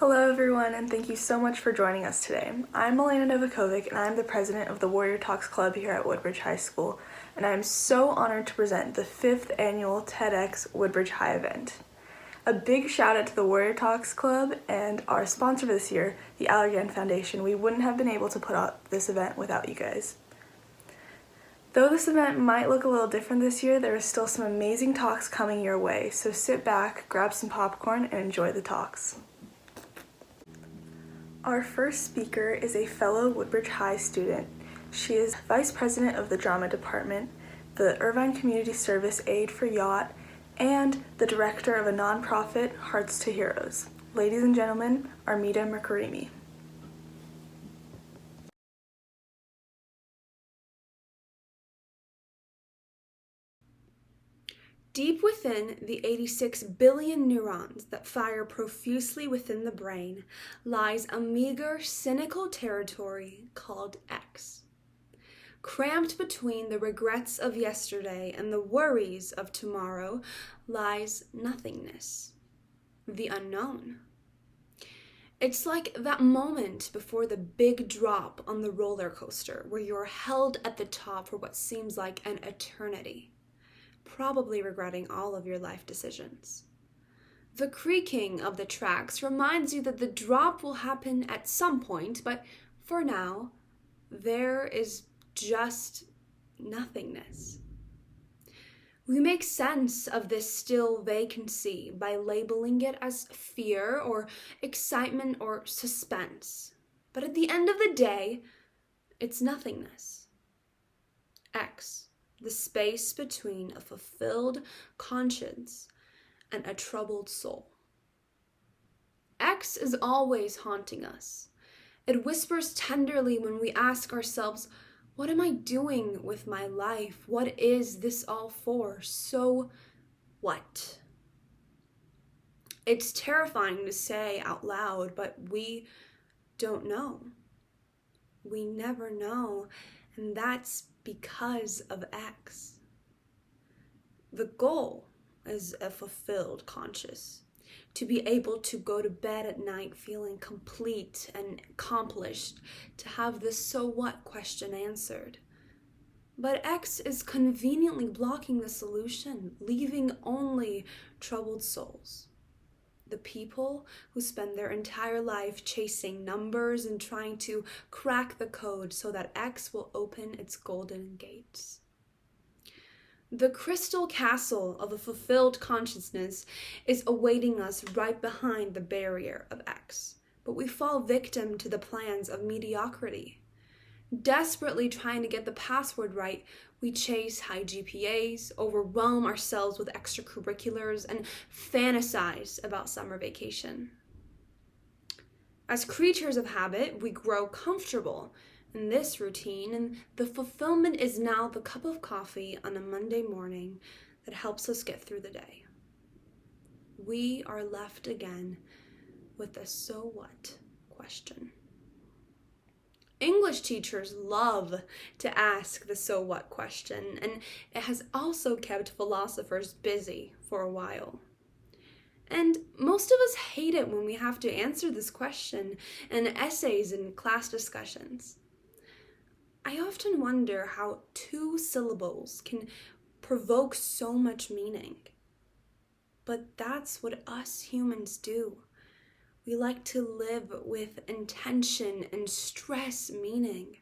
Hello everyone, and thank you so much for joining us today. I'm Elena Novakovic, and I'm the president of the Warrior Talks Club here at Woodbridge High School, and I'm so honored to present the 5th annual TEDxWoodbridgeHigh event. A big shout out to the Warrior Talks Club and our sponsor this year, the Allergan Foundation. We wouldn't have been able to put out this event without you guys. Though this event might look a little different this year, there is still some amazing talks coming your way, so sit back, grab some popcorn, and enjoy the talks. Our first speaker is a fellow Woodbridge High student. She is Vice President of the Drama Department, the Irvine Community Service Aide for Yacht, and the Director of a nonprofit, Hearts to Heroes. Ladies and gentlemen, Armita Mirkarimi. Deep within the 86 billion neurons that fire profusely within the brain lies a meager, cynical territory called X. Cramped between the regrets of yesterday and the worries of tomorrow lies nothingness, the unknown. It's like that moment before the big drop on the roller coaster where you're held at the top for what seems like an eternity, probably regretting all of your life decisions. The creaking of the tracks reminds you that the drop will happen at some point, but for now, there is just nothingness. We make sense of this still vacancy by labeling it as fear or excitement or suspense. But at the end of the day, it's nothingness. X, the space between a fulfilled conscience and a troubled soul. X is always haunting us. It whispers tenderly when we ask ourselves, what am I doing with my life? What is this all for? So what? It's terrifying to say out loud, but we don't know. We never know, and that's because of X. The goal is a fulfilled conscience, to be able to go to bed at night feeling complete and accomplished, to have the so what question answered. But X is conveniently blocking the solution, leaving only troubled souls. The people who spend their entire life chasing numbers and trying to crack the code so that X will open its golden gates. The crystal castle of a fulfilled consciousness is awaiting us right behind the barrier of X, but we fall victim to the plans of mediocrity. Desperately trying to get the password right, we chase high GPAs, overwhelm ourselves with extracurriculars, and fantasize about summer vacation. As creatures of habit, we grow comfortable in this routine, and the fulfillment is now the cup of coffee on a Monday morning that helps us get through the day. We are left again with the so what question. English teachers love to ask the so what question, and it has also kept philosophers busy for a while. And most of us hate it when we have to answer this question in essays and class discussions. I often wonder how 2 syllables can provoke so much meaning. But that's what us humans do. We like to live with intention and stress meaning,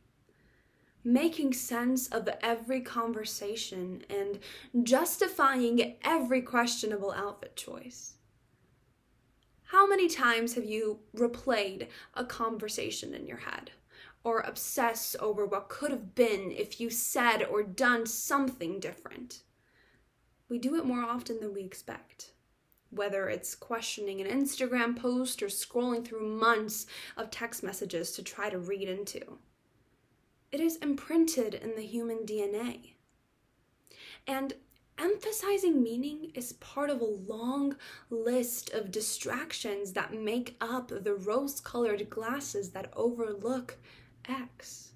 making sense of every conversation and justifying every questionable outfit choice. How many times have you replayed a conversation in your head? Or obsess over what could have been if you said or done something different? We do it more often than we expect, whether it's questioning an Instagram post or scrolling through months of text messages to try to read into. It is imprinted in the human DNA. And emphasizing meaning is part of a long list of distractions that make up the rose-colored glasses that overlook X.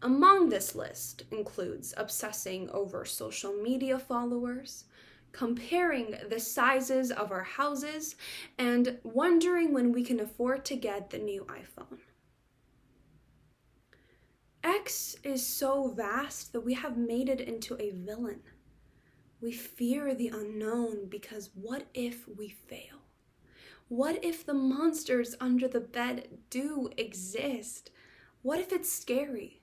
Among this list includes obsessing over social media followers, comparing the sizes of our houses, and wondering when we can afford to get the new iPhone. X is so vast that we have made it into a villain. We fear the unknown because what if we fail? What if the monsters under the bed do exist? What if it's scary?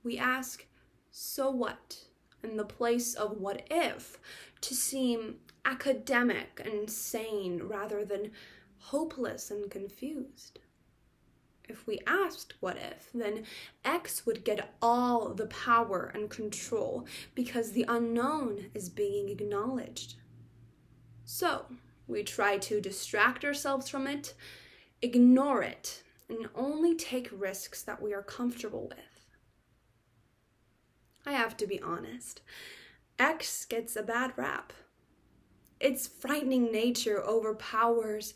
We ask, so what? In the place of what if, to seem academic and sane rather than hopeless and confused. If we asked what if, then X would get all the power and control because the unknown is being acknowledged. So we try to distract ourselves from it, ignore it, and only take risks that we are comfortable with. I have to be honest, X gets a bad rap. Its frightening nature overpowers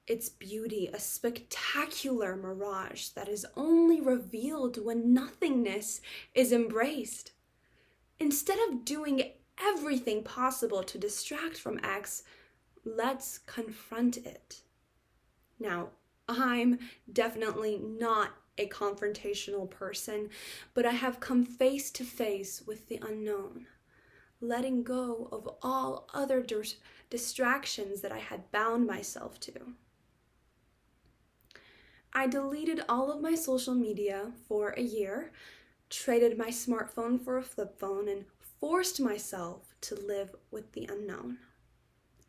its beauty, a spectacular mirage that is only revealed when nothingness is embraced. Instead of doing everything possible to distract from X, let's confront it. Now, I'm definitely not a confrontational person, but I have come face to face with the unknown, letting go of all other distractions that I had bound myself to. I deleted all of my social media for a year, traded my smartphone for a flip phone, and forced myself to live with the unknown.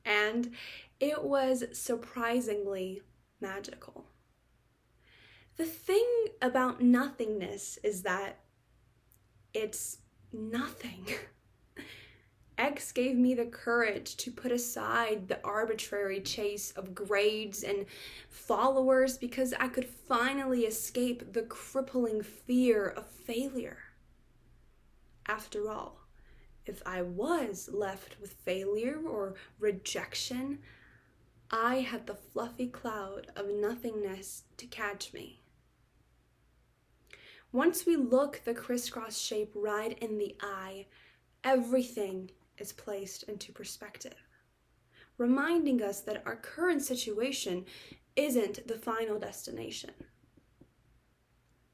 And it was surprisingly magical. The thing about nothingness is that it's nothing. X gave me the courage to put aside the arbitrary chase of grades and followers because I could finally escape the crippling fear of failure. After all, if I was left with failure or rejection, I had the fluffy cloud of nothingness to catch me. Once we look the crisscross shape right in the eye, everything is placed into perspective, reminding us that our current situation isn't the final destination.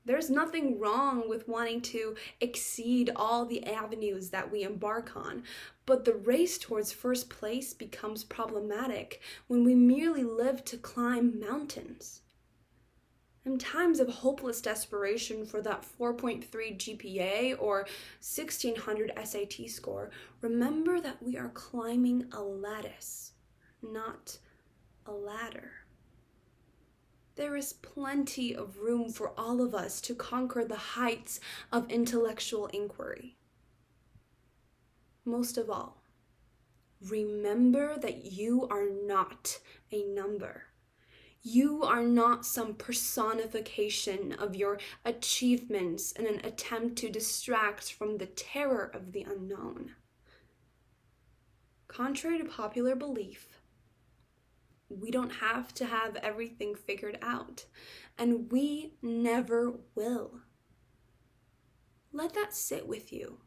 There's nothing wrong with wanting to exceed all the avenues that we embark on, but the race towards first place becomes problematic when we merely live to climb mountains. In times of hopeless desperation for that 4.3 GPA or 1600 SAT score, remember that we are climbing a lattice, not a ladder. There is plenty of room for all of us to conquer the heights of intellectual inquiry. Most of all, remember that you are not a number. You are not some personification of your achievements in an attempt to distract from the terror of the unknown. Contrary to popular belief, we don't have to have everything figured out, and we never will. Let that sit with you.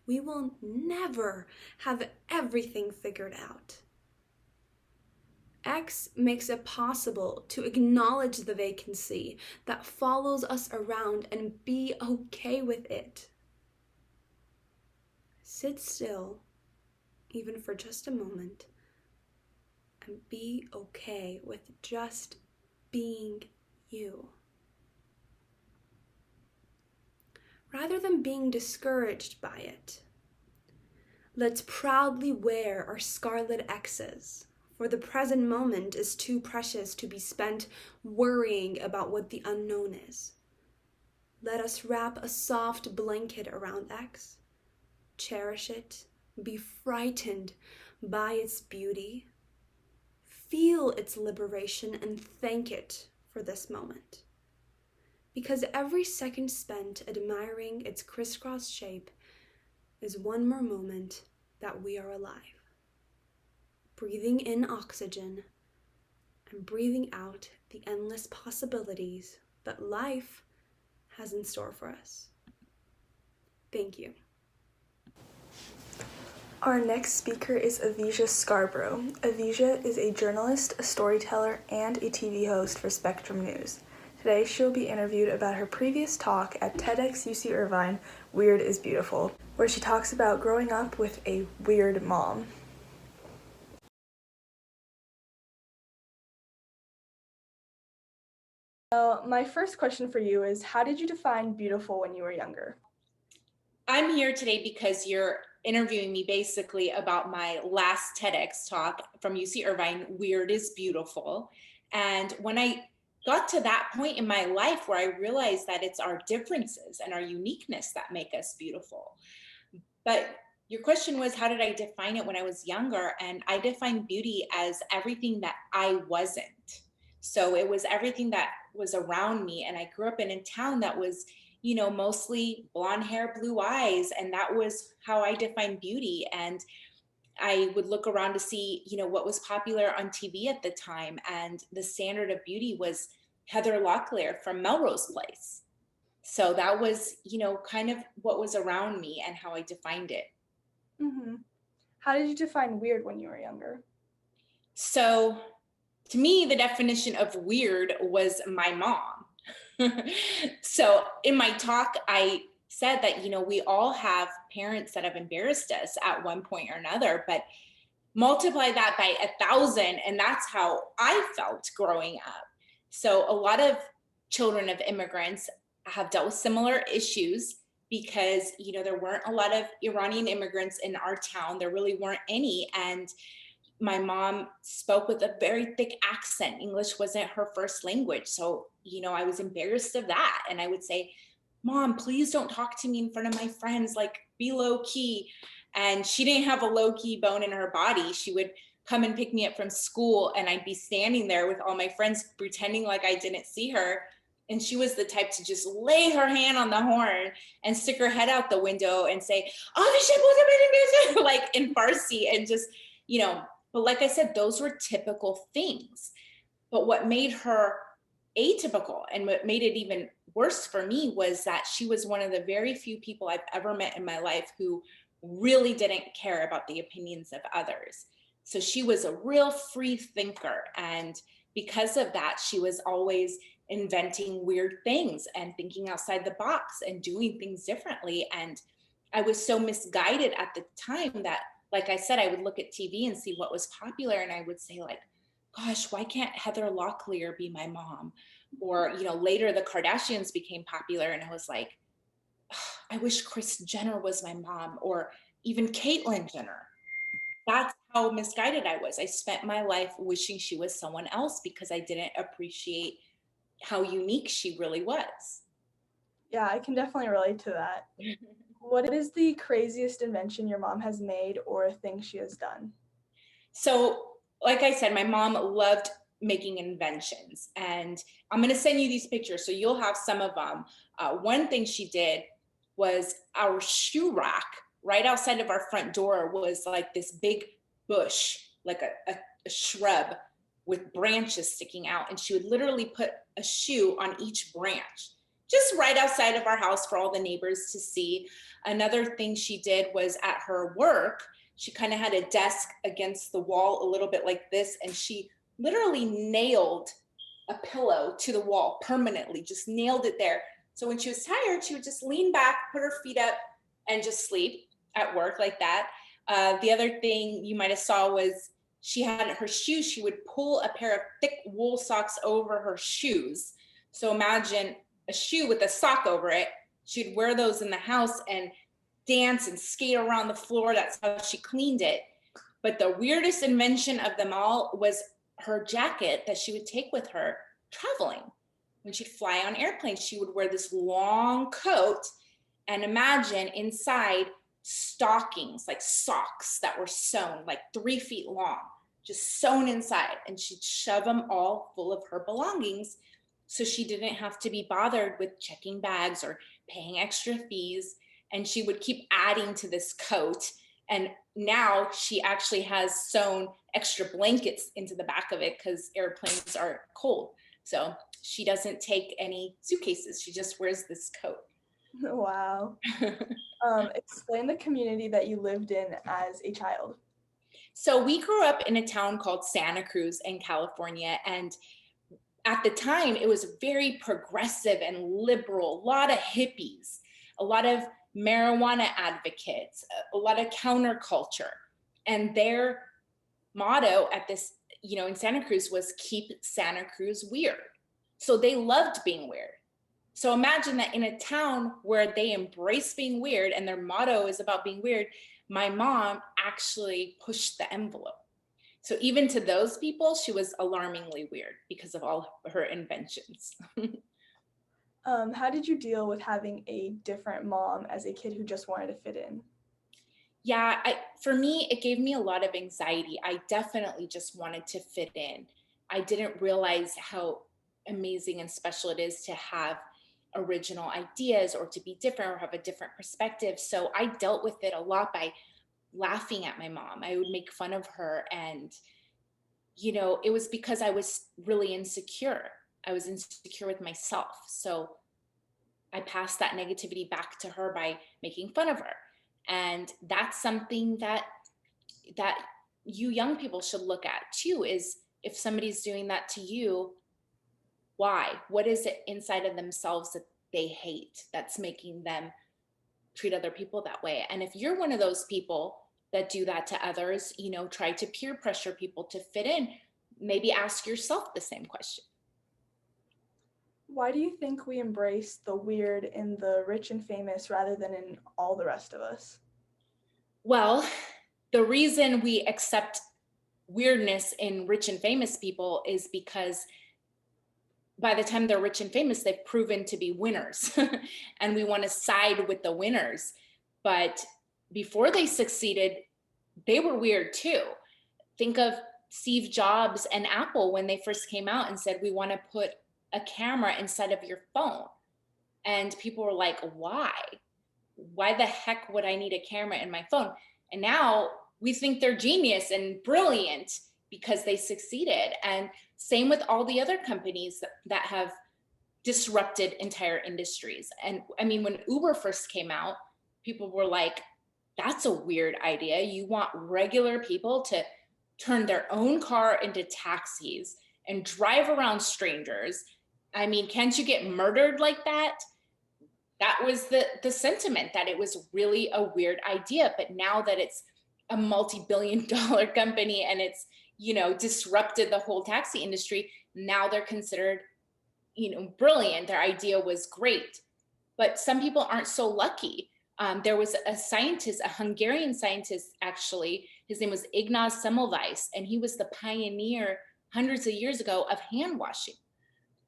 We will never have everything figured out. X makes it possible to acknowledge the vacancy that follows us around and be okay with it. Sit still, even for just a moment, and be okay with just being you. Rather than being discouraged by it, let's proudly wear our scarlet X's. For the present moment is too precious to be spent worrying about what the unknown is. Let us wrap a soft blanket around X, cherish it, be frightened by its beauty, feel its liberation, and thank it for this moment. Because every second spent admiring its crisscross shape is one more moment that we are alive. Breathing in oxygen and breathing out the endless possibilities that life has in store for us. Thank you. Our next speaker is Avijah Scarbrough. Avijah is a journalist, a storyteller, and a TV host for Spectrum News. Today, she'll be interviewed about her previous talk at TEDxUC Irvine, Weird is Beautiful, where she talks about growing up with a weird mom. So, my first question for you is, how did you define beautiful when you were younger? I'm here today because you're interviewing me basically about my last TEDx talk from UC Irvine, Weird is Beautiful. And when I got to that point in my life where I realized that it's our differences and our uniqueness that make us beautiful. But your question was, how did I define it when I was younger? And I defined beauty as everything that I wasn't. So it was everything that was around me. And I grew up in a town that was, mostly blonde hair, blue eyes. And that was how I defined beauty. And I would look around to see, what was popular on TV at the time. And the standard of beauty was Heather Locklear from Melrose Place. So that was, kind of what was around me and how I defined it. Mm-hmm. How did you define weird when you were younger? So to me, the definition of weird was my mom. So in my talk, I said that, we all have parents that have embarrassed us at one point or another, but multiply that by 1,000, and that's how I felt growing up. So a lot of children of immigrants have dealt with similar issues because, there weren't a lot of Iranian immigrants in our town. There really weren't any. And my mom spoke with a very thick accent. English wasn't her first language. So, I was embarrassed of that. And I would say, Mom, please don't talk to me in front of my friends, like be low key. And she didn't have a low key bone in her body. She would come and pick me up from school and I'd be standing there with all my friends pretending like I didn't see her. And she was the type to just lay her hand on the horn and stick her head out the window and say, like in Farsi, and just, but like I said, those were typical things. But what made her atypical and what made it even worse for me was that she was one of the very few people I've ever met in my life who really didn't care about the opinions of others. So she was a real free thinker. And because of that, she was always inventing weird things and thinking outside the box and doing things differently. And I was so misguided at the time that, like I said, I would look at TV and see what was popular. And I would say, like, gosh, why can't Heather Locklear be my mom? Or, later the Kardashians became popular. And I was like, I wish Kris Jenner was my mom, or even Caitlyn Jenner. That's how misguided I was. I spent my life wishing she was someone else because I didn't appreciate how unique she really was. Yeah, I can definitely relate to that. What is the craziest invention your mom has made or a thing she has done? So, like I said, my mom loved making inventions, and I'm going to send you these pictures so you'll have some of them. One thing she did was our shoe rack right outside of our front door was like this big bush, like a shrub with branches sticking out. And she would literally put a shoe on each branch, just right outside of our house for all the neighbors to see. Another thing she did was at her work, she kind of had a desk against the wall a little bit like this, and she literally nailed a pillow to the wall permanently, just nailed it there. So when she was tired, she would just lean back, put her feet up, and just sleep at work like that. The other thing you might have saw was she had her shoes. She would pull a pair of thick wool socks over her shoes. So imagine a shoe with a sock over it. She'd wear those in the house and dance and skate around the floor. That's how she cleaned it. But the weirdest invention of them all was her jacket that she would take with her traveling. When she'd fly on airplanes, she would wear this long coat, and imagine inside stockings, like socks that were sewn like 3 feet long, just sewn inside. And she'd shove them all full of her belongings so she didn't have to be bothered with checking bags or paying extra fees. And she would keep adding to this coat. And now she actually has sewn extra blankets into the back of it because airplanes are cold. So she doesn't take any suitcases. She just wears this coat. Wow. Explain the community that you lived in as a child. So we grew up in a town called Santa Cruz in California, and at the time it was very progressive and liberal, a lot of hippies, a lot of marijuana advocates, a lot of counterculture. And their motto at this, in Santa Cruz was keep Santa Cruz weird. So they loved being weird. So imagine that in a town where they embrace being weird and their motto is about being weird, my mom actually pushed the envelope. So even to those people, she was alarmingly weird because of all her inventions. How did you deal with having a different mom as a kid who just wanted to fit in? Yeah, for me, it gave me a lot of anxiety. I definitely just wanted to fit in. I didn't realize how amazing and special it is to have original ideas or to be different or have a different perspective. So I dealt with it a lot by laughing at my mom. I would make fun of her. And, it was because I was really insecure. I was insecure with myself. So I passed that negativity back to her by making fun of her. And that's something that you young people should look at too, is if somebody's doing that to you, why? What is it inside of themselves that they hate that's making them treat other people that way? And if you're one of those people that do that to others, try to peer pressure people to fit in, maybe ask yourself the same question. Why do you think we embrace the weird in the rich and famous rather than in all the rest of us? Well, the reason we accept weirdness in rich and famous people is because by the time they're rich and famous, they've proven to be winners. And we want to side with the winners. But before they succeeded, they were weird too. Think of Steve Jobs and Apple when they first came out and said, we want to put a camera inside of your phone. And people were like, why? Why the heck would I need a camera in my phone? And now we think they're genius and brilliant because they succeeded. And same with all the other companies that have disrupted entire industries. And I mean, when Uber first came out, people were like, that's a weird idea. You want regular people to turn their own car into taxis and drive around strangers. I mean, can't you get murdered like that? That was the sentiment, that it was really a weird idea. But now that it's a multi-billion-dollar company and it's, disrupted the whole taxi industry, now they're considered, brilliant. Their idea was great. But some people aren't so lucky. There was a scientist, a Hungarian scientist, actually, his name was Ignaz Semmelweis, and he was the pioneer hundreds of years ago of hand washing.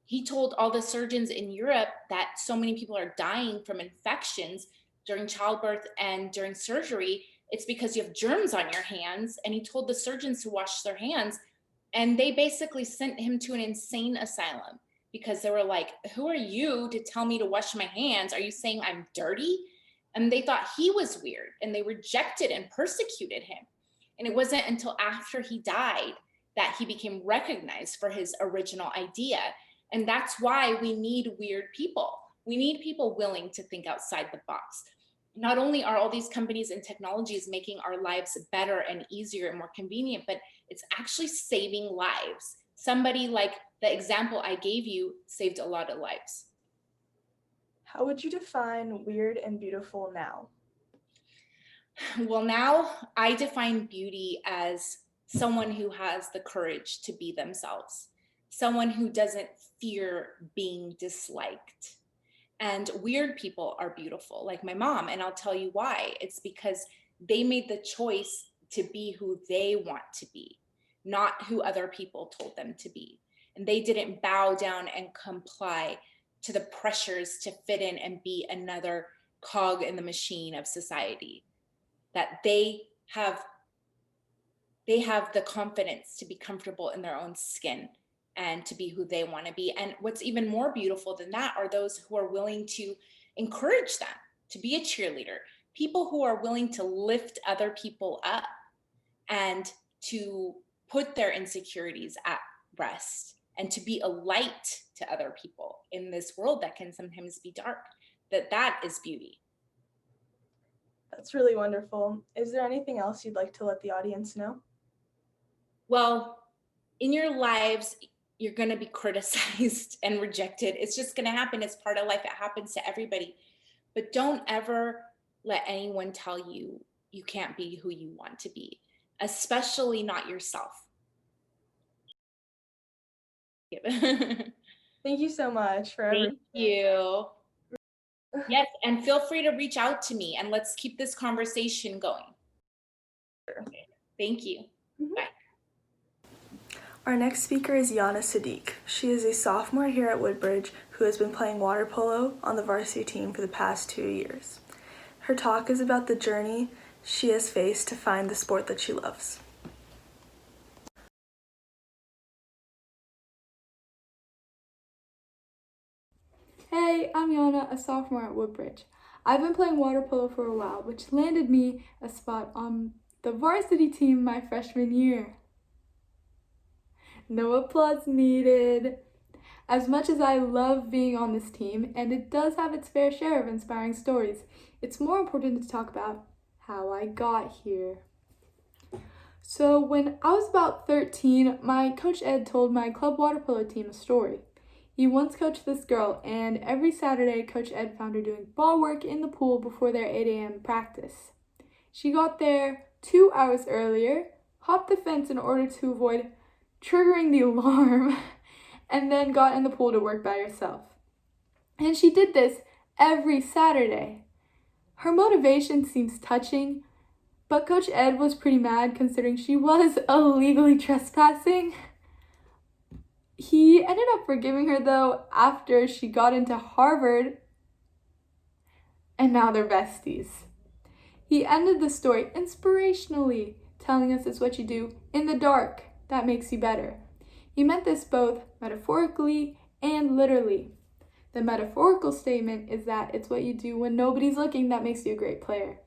He told all the surgeons in Europe that so many people are dying from infections during childbirth and during surgery. It's because you have germs on your hands. And he told the surgeons to wash their hands. And they basically sent him to an insane asylum because they were like, who are you to tell me to wash my hands? Are you saying I'm dirty? And they thought he was weird, and they rejected and persecuted him. And it wasn't until after he died that he became recognized for his original idea. And that's why we need weird people. We need people willing to think outside the box. Not only are all these companies and technologies making our lives better and easier and more convenient, but it's actually saving lives. Somebody like the example I gave you saved a lot of lives. How would you define weird and beautiful now? Well, now I define beauty as someone who has the courage to be themselves, someone who doesn't fear being disliked. And weird people are beautiful, like my mom. And I'll tell you why. It's because they made the choice to be who they want to be, not who other people told them to be. And they didn't bow down and comply to the pressures to fit in and be another cog in the machine of society. That they have the confidence to be comfortable in their own skin and to be who they want to be. And what's even more beautiful than that are those who are willing to encourage them to be a cheerleader, people who are willing to lift other people up and to put their insecurities at rest and to be a light to other people in this world that can sometimes be dark. that is beauty. That's really wonderful. Is there anything else you'd like to let the audience know? Well, in your lives, you're going to be criticized and rejected. It's just going to happen. It's part of life. It happens to everybody. But don't ever let anyone tell you you can't be who you want to be, especially not yourself. Thank you so much for everything. Thank you. Yes, and feel free to reach out to me and let's keep this conversation going. Sure. Thank you. Mm-hmm. Bye. Our next speaker is Yana Sadiq. She is a sophomore here at Woodbridge who has been playing water polo on the varsity team for the past 2 years. Her talk is about the journey she has faced to find the sport that she loves. Hey, I'm Yana, a sophomore at Woodbridge. I've been playing water polo for a while, which landed me a spot on the varsity team my freshman year. No applause needed. As much as I love being on this team, and it does have its fair share of inspiring stories, it's more important to talk about how I got here. So when I was about 13, my coach Ed told my club water polo team a story. He once coached this girl, and every Saturday, Coach Ed found her doing ball work in the pool before their 8 a.m. practice. She got there 2 hours earlier, hopped the fence in order to avoid triggering the alarm, and then got in the pool to work by herself. And she did this every Saturday. Her motivation seems touching, but Coach Ed was pretty mad considering she was illegally trespassing. He ended up forgiving her though after she got into Harvard, and now they're besties. He ended the story inspirationally, telling us it's what you do in the dark that makes you better. He meant this both metaphorically and literally. The metaphorical statement is that it's what you do when nobody's looking that makes you a great player.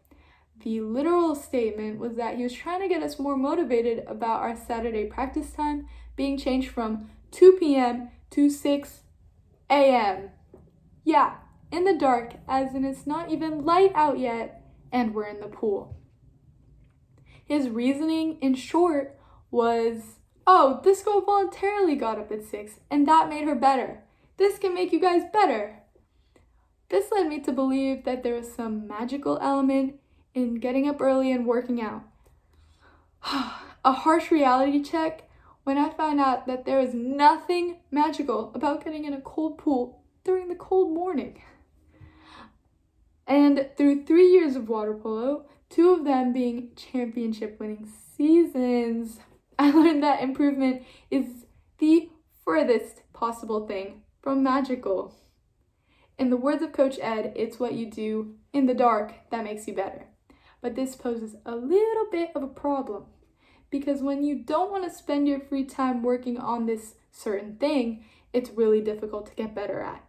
The literal statement was that he was trying to get us more motivated about our Saturday practice time being changed from 2 p.m. to 6 a.m. Yeah, in the dark, as in it's not even light out yet, and we're in the pool. His reasoning, in short, was, oh, this girl voluntarily got up at 6, and that made her better. This can make you guys better. This led me to believe that there was some magical element in getting up early and working out. A harsh reality check when I found out that there is nothing magical about getting in a cold pool during the cold morning. And through 3 years of water polo, 2 of them being championship-winning seasons, I learned that improvement is the furthest possible thing from magical. In the words of Coach Ed, it's what you do in the dark that makes you better. But this poses a little bit of a problem, because when you don't want to spend your free time working on this certain thing, it's really difficult to get better at.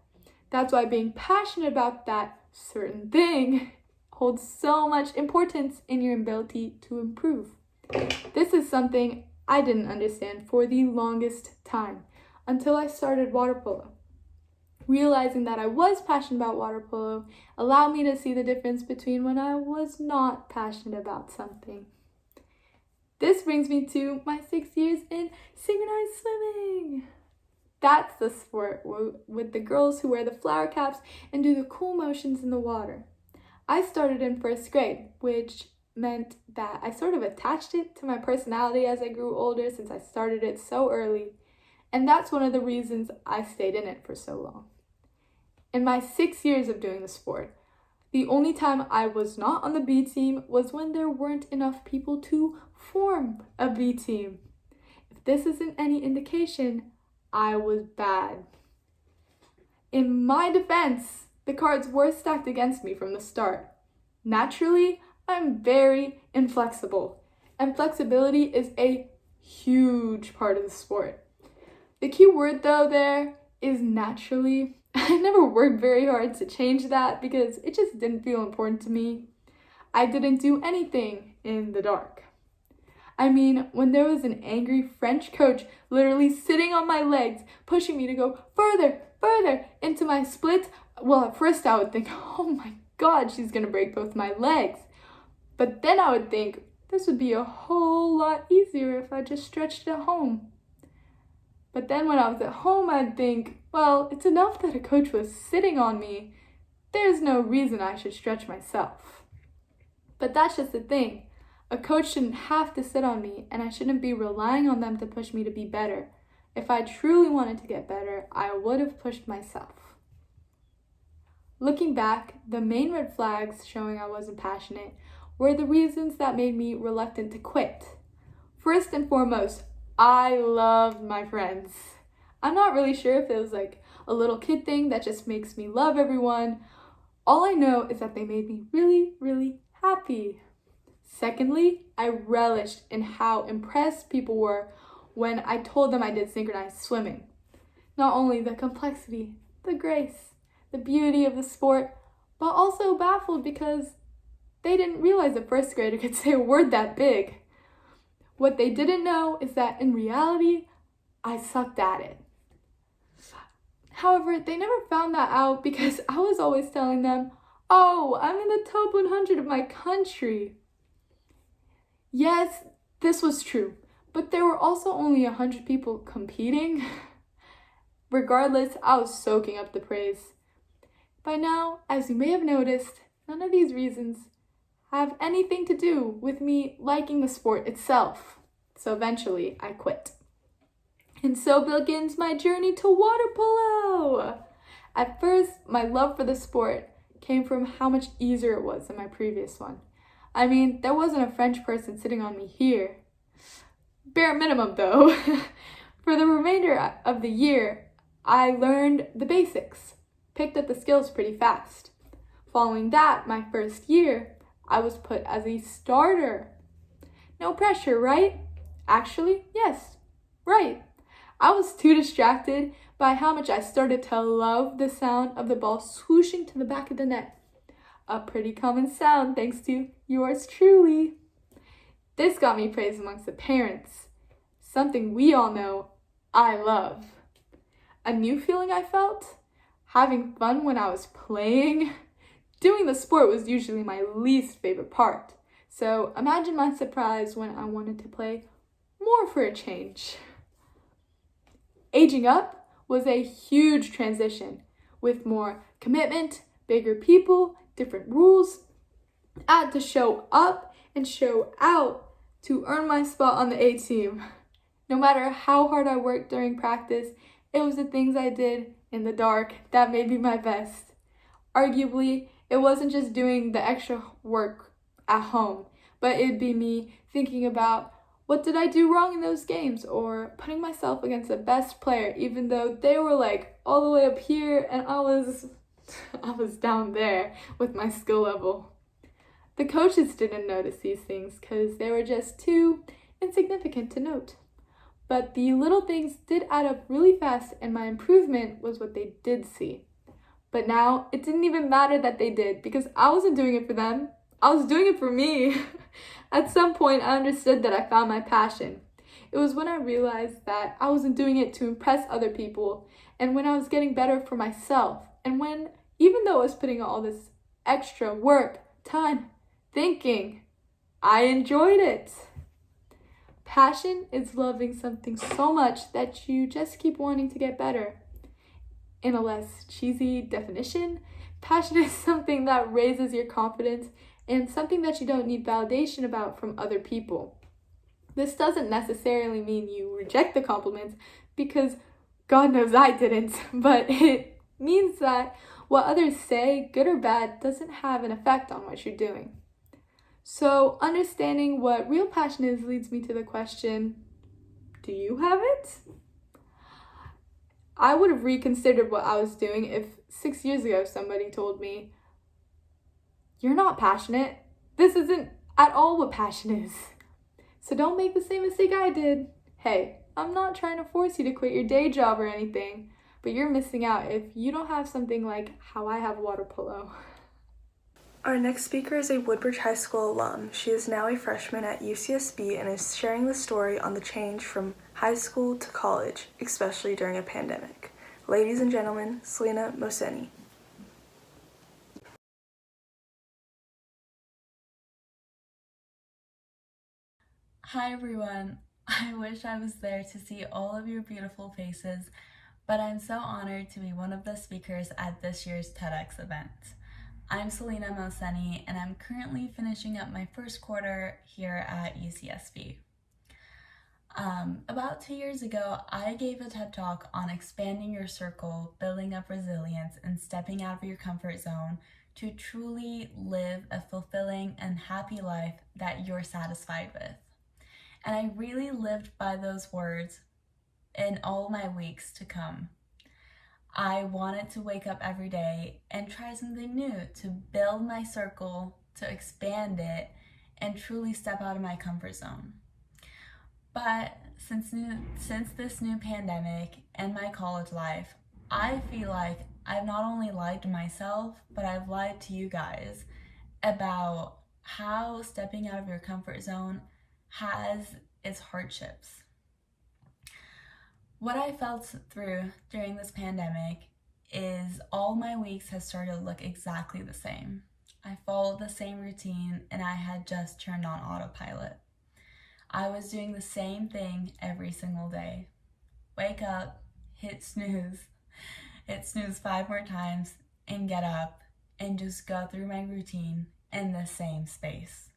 That's why being passionate about that certain thing holds so much importance in your ability to improve. This is something I didn't understand for the longest time until I started water polo. Realizing that I was passionate about water polo allowed me to see the difference between when I was not passionate about something. This brings me to my 6 years in synchronized swimming. That's the sport with the girls who wear the flower caps and do the cool motions in the water. I started in 1st grade, which meant that I sort of attached it to my personality as I grew older since I started it so early. And that's one of the reasons I stayed in it for so long. In my 6 years of doing the sport, the only time I was not on the B team was when there weren't enough people to form a B team. If this isn't any indication, I was bad. In my defense, the cards were stacked against me from the start. Naturally, I'm very inflexible, and flexibility is a huge part of the sport. The key word though there is naturally. I never worked very hard to change that because it just didn't feel important to me. I didn't do anything in the dark. I mean, when there was an angry French coach literally sitting on my legs, pushing me to go further into my splits, Well, at first I would think, oh my God, she's gonna break both my legs. But then I would think, this would be a whole lot easier if I just stretched at home. But then when I was at home, I'd think, well, it's enough that a coach was sitting on me. There's no reason I should stretch myself. But that's just the thing. A coach shouldn't have to sit on me, and I shouldn't be relying on them to push me to be better. If I truly wanted to get better, I would have pushed myself. Looking back, the main red flags showing I wasn't passionate were the reasons that made me reluctant to quit. First and foremost, I loved my friends. I'm not really sure if it was like a little kid thing that just makes me love everyone. All I know is that they made me really, really happy. Secondly, I relished in how impressed people were when I told them I did synchronized swimming. Not only the complexity, the grace, the beauty of the sport, but also baffled because they didn't realize a first grader could say a word that big. What they didn't know is that in reality, I sucked at it. However, they never found that out because I was always telling them, oh, I'm in the top 100 of my country. Yes, this was true, but there were also only 100 people competing. Regardless, I was soaking up the praise. By now, as you may have noticed, none of these reasons have anything to do with me liking the sport itself. So eventually, I quit. And so begins my journey to water polo. At first, my love for the sport came from how much easier it was than my previous one. I mean, there wasn't a French person sitting on me here. Bare minimum, though. For the remainder of the year, I learned the basics, picked up the skills pretty fast. Following that, my first year, I was put as a starter. No pressure, right? Actually, yes, right. I was too distracted by how much I started to love the sound of the ball swooshing to the back of the net. A pretty common sound thanks to yours truly. This got me praise amongst the parents, something we all know I love. A new feeling I felt? Having fun when I was playing. Doing the sport was usually my least favorite part, so imagine my surprise when I wanted to play more for a change. Aging up was a huge transition with more commitment, bigger people, different rules. I had to show up and show out to earn my spot on the A team. No matter how hard I worked during practice, it was the things I did in the dark that made me my best. Arguably, it wasn't just doing the extra work at home, but it'd be me thinking about what did I do wrong in those games, or putting myself against the best player even though they were like all the way up here and I was down there with my skill level. The coaches didn't notice these things because they were just too insignificant to note. But the little things did add up really fast, and my improvement was what they did see. But now, it didn't even matter that they did because I wasn't doing it for them. I was doing it for me. At some point, I understood that I found my passion. It was when I realized that I wasn't doing it to impress other people, and when I was getting better for myself, and when, even though I was putting all this extra work, time, thinking, I enjoyed it. Passion is loving something so much that you just keep wanting to get better. In a less cheesy definition, passion is something that raises your confidence and something that you don't need validation about from other people. This doesn't necessarily mean you reject the compliments, because God knows I didn't, but it means that what others say, good or bad, doesn't have an effect on what you're doing. So understanding what real passion is leads me to the question, do you have it? I would have reconsidered what I was doing if 6 years ago somebody told me, you're not passionate. This isn't at all what passion is. So don't make the same mistake I did. Hey, I'm not trying to force you to quit your day job or anything, but you're missing out if you don't have something like how I have water polo. Our next speaker is a Woodbridge High School alum. She is now a freshman at UCSB and is sharing the story on the change from high school to college, especially during a pandemic. Ladies and gentlemen, Selena Mohseni. Hi everyone. I wish I was there to see all of your beautiful faces, but I'm so honored to be one of the speakers at this year's TEDx event. I'm Selena Mohseni, and I'm currently finishing up my first quarter here at UCSB. About 2 years ago, I gave a TED Talk on expanding your circle, building up resilience, and stepping out of your comfort zone to truly live a fulfilling and happy life that you're satisfied with. And I really lived by those words in all my weeks to come. I wanted to wake up every day and try something new, to build my circle, to expand it, and truly step out of my comfort zone. But since this new pandemic and my college life, I feel like I've not only lied to myself, but I've lied to you guys about how stepping out of your comfort zone has its hardships. What I felt through during this pandemic is all my weeks have started to look exactly the same. I followed the same routine and I had just turned on autopilot. I was doing the same thing every single day. Wake up, hit snooze 5 more times, and get up and just go through my routine in the same space.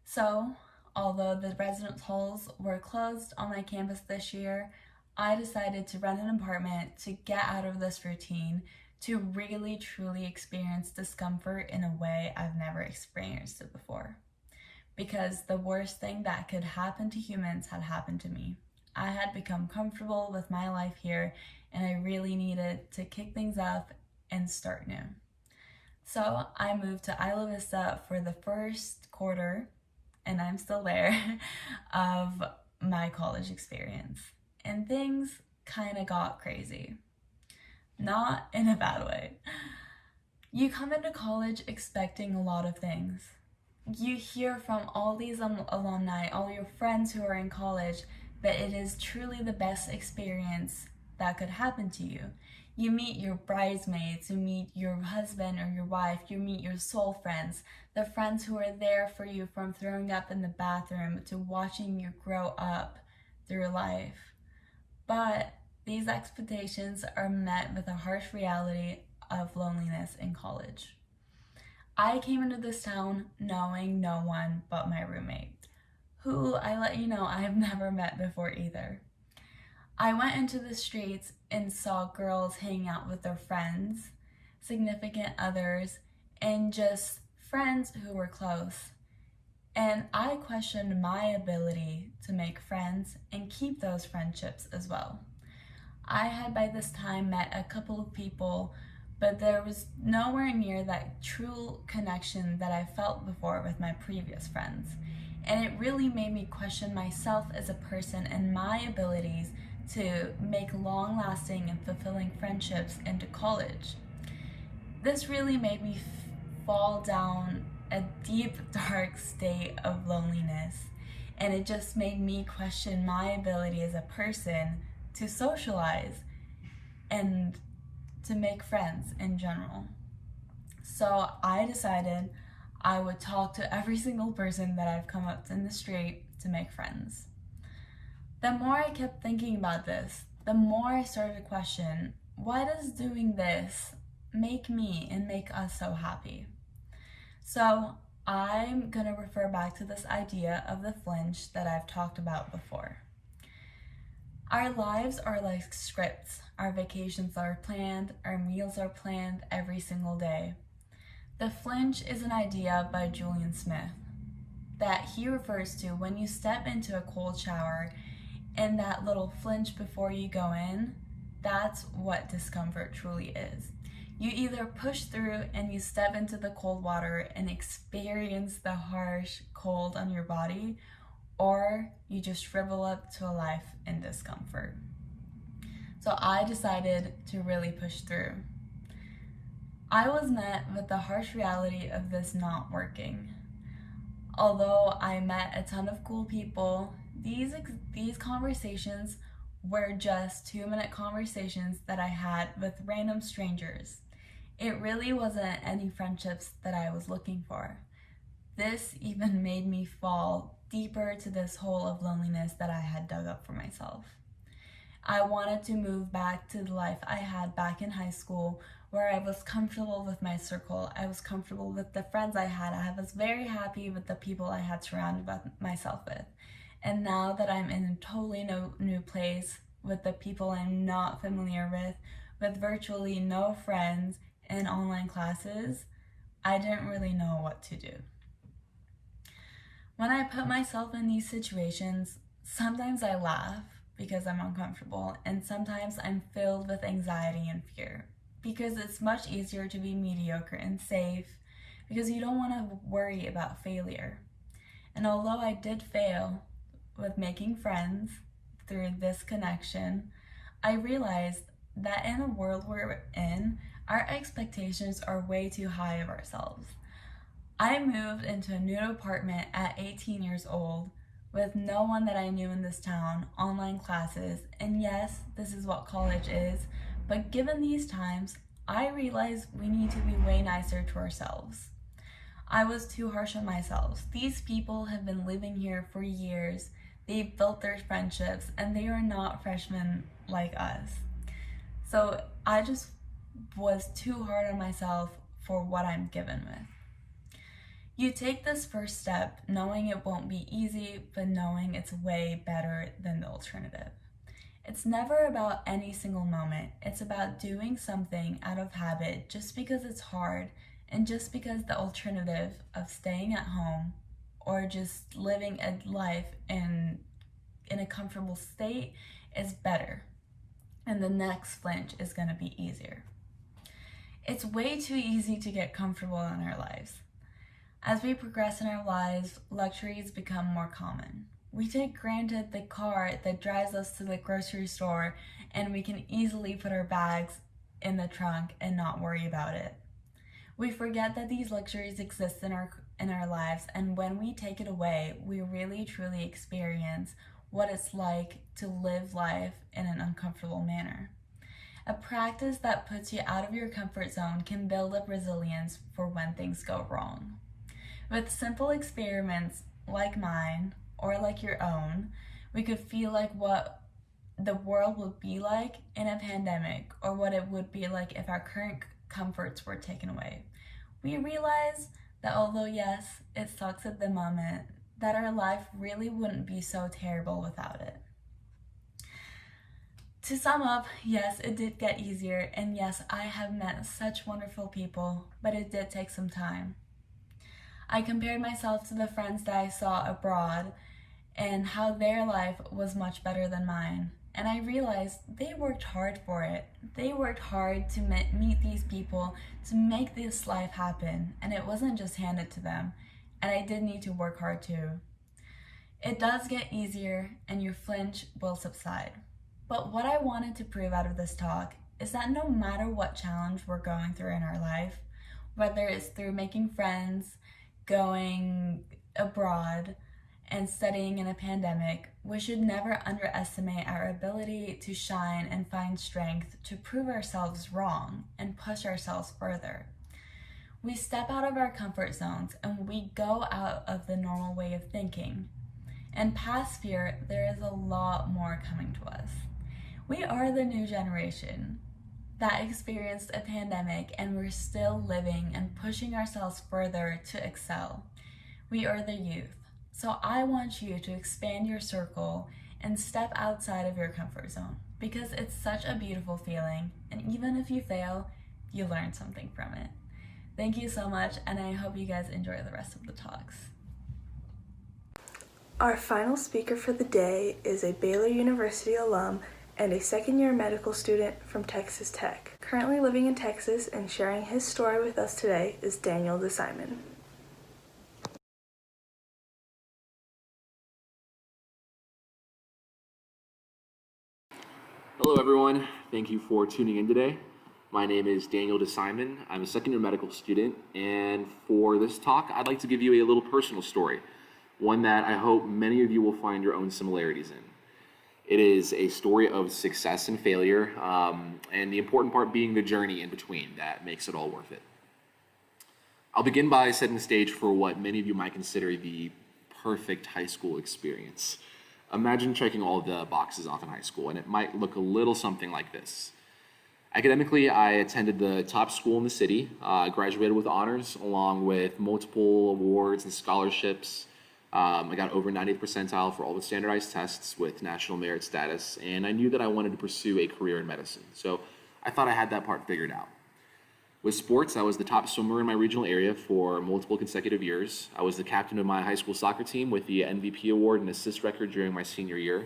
So, although the residence halls were closed on my campus this year, I decided to rent an apartment to get out of this routine, to really truly experience discomfort in a way I've never experienced it before. Because the worst thing that could happen to humans had happened to me. I had become comfortable with my life here, and I really needed to kick things up and start new. So I moved to Isla Vista for the first quarter, and I'm still there, of my college experience. And things kind of got crazy. Not in a bad way. You come into college expecting a lot of things. You hear from all these alumni, all your friends who are in college, that it is truly the best experience that could happen to you. You meet your bridesmaids, you meet your husband or your wife, you meet your soul friends, the friends who are there for you from throwing up in the bathroom to watching you grow up through life. But these expectations are met with a harsh reality of loneliness in college. I came into this town knowing no one but my roommate, who I let you know I have never met before either. I went into the streets and saw girls hanging out with their friends, significant others, and just friends who were close. And I questioned my ability to make friends and keep those friendships as well. I had by this time met a couple of people, but there was nowhere near that true connection that I felt before with my previous friends. And it really made me question myself as a person and my abilities to make long-lasting and fulfilling friendships into college. This really made me fall down a deep, dark state of loneliness, and it just made me question my ability as a person to socialize and to make friends in general. So I decided I would talk to every single person that I've come up in the street to make friends. The more I kept thinking about this, the more I started to question, why does doing this make me and make us so happy? So I'm going to refer back to this idea of the flinch that I've talked about before. Our lives are like scripts. Our vacations are planned, our meals are planned every single day. The flinch is an idea by Julian Smith that he refers to when you step into a cold shower and that little flinch before you go in. That's what discomfort truly is. You either push through and you step into the cold water and experience the harsh cold on your body, or you just shrivel up to a life in discomfort. So I decided to really push through. I was met with the harsh reality of this not working. Although I met a ton of cool people, these conversations were just 2-minute conversations that I had with random strangers. It really wasn't any friendships that I was looking for. This even made me fall deeper to this hole of loneliness that I had dug up for myself. I wanted to move back to the life I had back in high school, where I was comfortable with my circle. I was comfortable with the friends I had. I was very happy with the people I had surrounded myself with. And now that I'm in a totally new place with the people I'm not familiar with virtually no friends and online classes, I didn't really know what to do. When I put myself in these situations, sometimes I laugh because I'm uncomfortable, and sometimes I'm filled with anxiety and fear because it's much easier to be mediocre and safe because you don't want to worry about failure. And although I did fail with making friends through this connection, I realized that in the world we're in, our expectations are way too high of ourselves. I moved into a new apartment at 18 years old with no one that I knew in this town, online classes, and yes, this is what college is, but given these times, I realized we need to be way nicer to ourselves. I was too harsh on myself. These people have been living here for years. They've built their friendships, and they are not freshmen like us. So I just was too hard on myself for what I'm given with. You take this first step knowing it won't be easy, but knowing it's way better than the alternative. It's never about any single moment. It's about doing something out of habit just because it's hard and just because the alternative of staying at home or just living a life in a comfortable state is better. And the next flinch is going to be easier. It's way too easy to get comfortable in our lives. As we progress in our lives, luxuries become more common. We take granted the car that drives us to the grocery store, and we can easily put our bags in the trunk and not worry about it. We forget that these luxuries exist in our lives, and when we take it away, we really truly experience what it's like to live life in an uncomfortable manner. A practice that puts you out of your comfort zone can build up resilience for when things go wrong. With simple experiments like mine, or like your own, we could feel like what the world would be like in a pandemic, or what it would be like if our current comforts were taken away. We realize that although yes, it sucks at the moment, that our life really wouldn't be so terrible without it. To sum up, yes, it did get easier, and yes, I have met such wonderful people, but it did take some time. I compared myself to the friends that I saw abroad and how their life was much better than mine. And I realized they worked hard for it. They worked hard to meet these people, to make this life happen. And it wasn't just handed to them. And I did need to work hard too. It does get easier and your flinch will subside. But what I wanted to prove out of this talk is that no matter what challenge we're going through in our life, whether it's through making friends, going abroad, and studying in a pandemic, we should never underestimate our ability to shine and find strength to prove ourselves wrong and push ourselves further. We step out of our comfort zones and we go out of the normal way of thinking. And past fear, there is a lot more coming to us. We are the new generation that experienced a pandemic, and we're still living and pushing ourselves further to excel. We are the youth. So I want you to expand your circle and step outside of your comfort zone, because it's such a beautiful feeling, and even if you fail, you learn something from it. Thank you so much, and I hope you guys enjoy the rest of the talks. Our final speaker for the day is a Baylor University alum and a second-year medical student from Texas Tech. Currently living in Texas and sharing his story with us today is Daniel DeSimon. Hello everyone, thank you for tuning in today. My name is Daniel DeSimon. I'm a second-year medical student, and for this talk, I'd like to give you a little personal story, one that I hope many of you will find your own similarities in. It is a story of success and failure, and the important part being the journey in between that makes it all worth it. I'll begin by setting the stage for what many of you might consider the perfect high school experience. Imagine checking all the boxes off in high school, and it might look a little something like this. Academically, I attended the top school in the city, graduated with honors, along with multiple awards and scholarships. I got over 90th percentile for all the standardized tests with national merit status, and I knew that I wanted to pursue a career in medicine. So I thought I had that part figured out. With sports, I was the top swimmer in my regional area for multiple consecutive years. I was the captain of my high school soccer team with the MVP award and assist record during my senior year.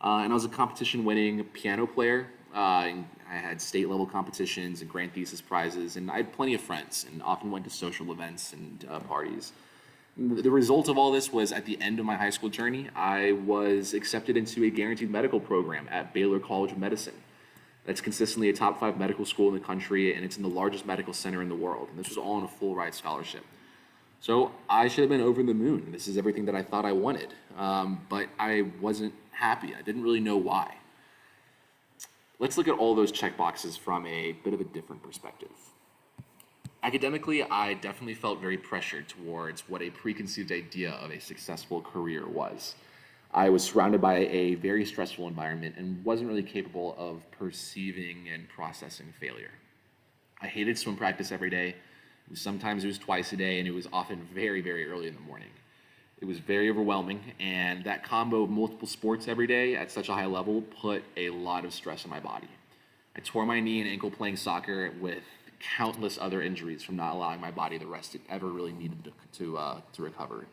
And I was a competition-winning piano player. And I had state-level competitions and grand thesis prizes, and I had plenty of friends and often went to social events and parties. The result of all this was at the end of my high school journey, I was accepted into a guaranteed medical program at Baylor College of Medicine. That's consistently a top 5 medical school in the country, and it's in the largest medical center in the world. And this was all on a full ride scholarship. So I should have been over the moon. This is everything that I thought I wanted, but I wasn't happy. I didn't really know why. Let's look at all those check boxes from a bit of a different perspective. Academically, I definitely felt very pressured towards what a preconceived idea of a successful career was. I was surrounded by a very stressful environment and wasn't really capable of perceiving and processing failure. I hated swim practice every day. Sometimes it was twice a day, and it was often very, very early in the morning. It was very overwhelming, and that combo of multiple sports every day at such a high level put a lot of stress on my body. I tore my knee and ankle playing soccer with countless other injuries from not allowing my body the rest it ever really needed to recover.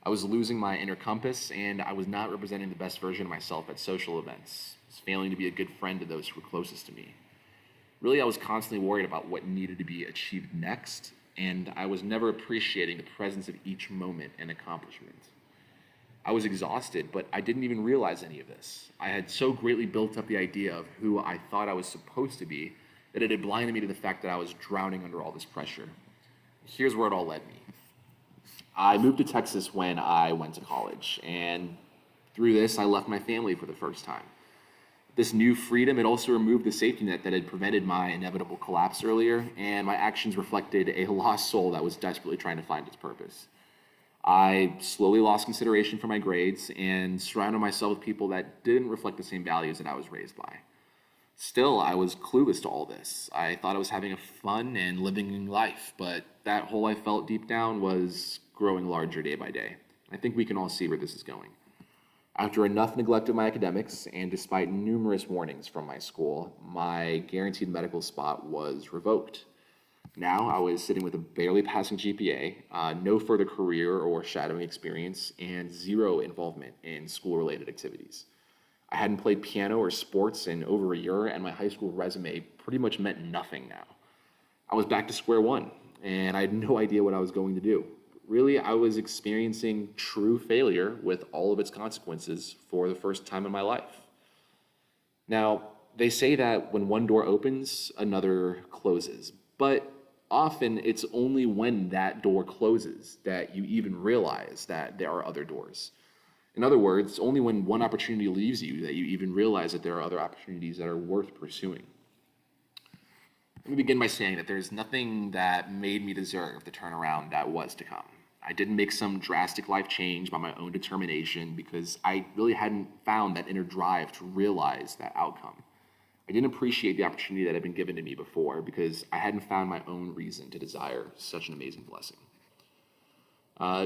I was losing my inner compass, and I was not representing the best version of myself at social events. I was failing to be a good friend to those who were closest to me. Really, I was constantly worried about what needed to be achieved next, and I was never appreciating the presence of each moment and accomplishment. I was exhausted, but I didn't even realize any of this. I had so greatly built up the idea of who I thought I was supposed to be that it had blinded me to the fact that I was drowning under all this pressure. Here's where it all led me. I moved to Texas when I went to college, and through this, I left my family for the first time. This new freedom had also removed the safety net that had prevented my inevitable collapse earlier, and my actions reflected a lost soul that was desperately trying to find its purpose. I slowly lost consideration for my grades and surrounded myself with people that didn't reflect the same values that I was raised by. Still, I was clueless to all this. I thought I was having a fun and living life, but that hole I felt deep down was growing larger day by day. I think we can all see where this is going. After enough neglect of my academics, and despite numerous warnings from my school, my guaranteed medical spot was revoked. Now I was sitting with a barely passing GPA, no further career or shadowing experience, and zero involvement in school-related activities. I hadn't played piano or sports in over a year, and my high school resume pretty much meant nothing now. I was back to square one, and I had no idea what I was going to do. Really, I was experiencing true failure with all of its consequences for the first time in my life. Now, they say that when one door opens, another closes, but often it's only when that door closes that you even realize that there are other doors. In other words, only when one opportunity leaves you that you even realize that there are other opportunities that are worth pursuing. Let me begin by saying that there's nothing that made me deserve the turnaround that was to come. I didn't make some drastic life change by my own determination because I really hadn't found that inner drive to realize that outcome. I didn't appreciate the opportunity that had been given to me before because I hadn't found my own reason to desire such an amazing blessing.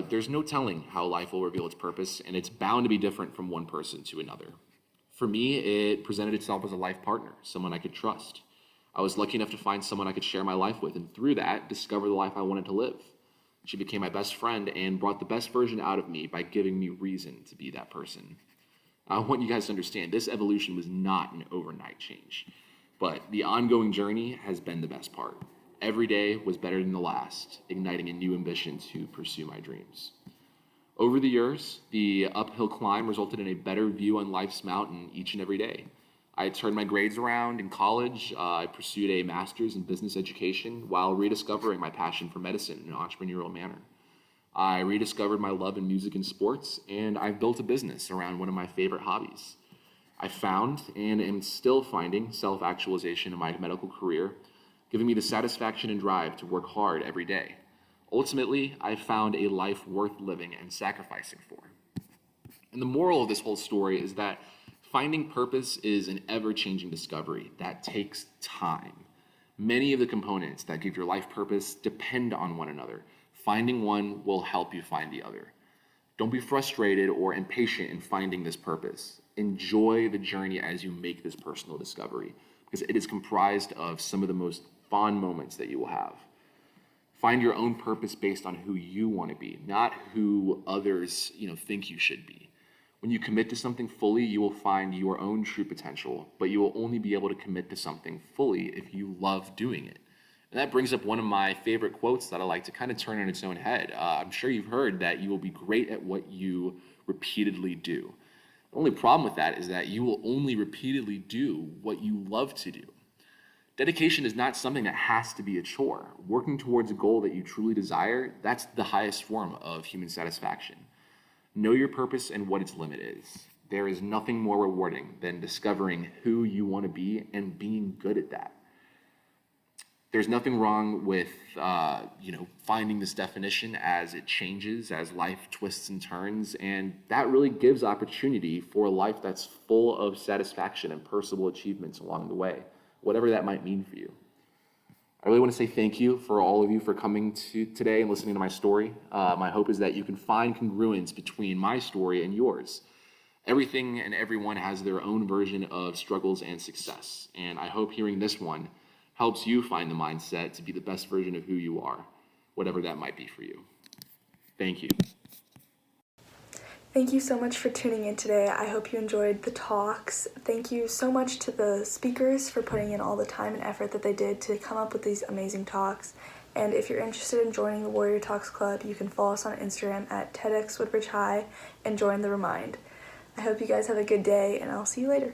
There's no telling how life will reveal its purpose, and it's bound to be different from one person to another. For me, it presented itself as a life partner, someone I could trust. I was lucky enough to find someone I could share my life with, and through that, discover the life I wanted to live. She became my best friend and brought the best version out of me by giving me reason to be that person. I want you guys to understand, this evolution was not an overnight change, but the ongoing journey has been the best part. Every day was better than the last, igniting a new ambition to pursue my dreams. Over the years, the uphill climb resulted in a better view on life's mountain each and every day. I turned my grades around in college. I pursued a master's in business education while rediscovering my passion for medicine in an entrepreneurial manner. I rediscovered my love in music and sports, and I've built a business around one of my favorite hobbies. I found and am still finding self-actualization in my medical career, giving me the satisfaction and drive to work hard every day. Ultimately, I found a life worth living and sacrificing for. And the moral of this whole story is that finding purpose is an ever-changing discovery that takes time. Many of the components that give your life purpose depend on one another. Finding one will help you find the other. Don't be frustrated or impatient in finding this purpose. Enjoy the journey as you make this personal discovery, because it is comprised of some of the most fond moments that you will have. Find your own purpose based on who you want to be, not who others, think you should be. When you commit to something fully, you will find your own true potential, but you will only be able to commit to something fully if you love doing it. And that brings up one of my favorite quotes that I like to kind of turn on its own head. I'm sure you've heard that you will be great at what you repeatedly do. The only problem with that is that you will only repeatedly do what you love to do. Dedication is not something that has to be a chore. Working towards a goal that you truly desire, that's the highest form of human satisfaction. Know your purpose and what its limit is. There is nothing more rewarding than discovering who you want to be and being good at that. There's nothing wrong with, finding this definition as it changes, as life twists and turns, and that really gives opportunity for a life that's full of satisfaction and personal achievements along the way, whatever that might mean for you. I really want to say thank you for all of you for coming to today and listening to my story. My hope is that you can find congruence between my story and yours. Everything and everyone has their own version of struggles and success, and I hope hearing this one helps you find the mindset to be the best version of who you are, whatever that might be for you. Thank you. Thank you so much for tuning in today. I hope you enjoyed the talks. Thank you so much to the speakers for putting in all the time and effort that they did to come up with these amazing talks. And if you're interested in joining the Warrior Talks Club, you can follow us on Instagram at TEDxWoodbridgeHigh and join the Remind. I hope you guys have a good day, and I'll see you later.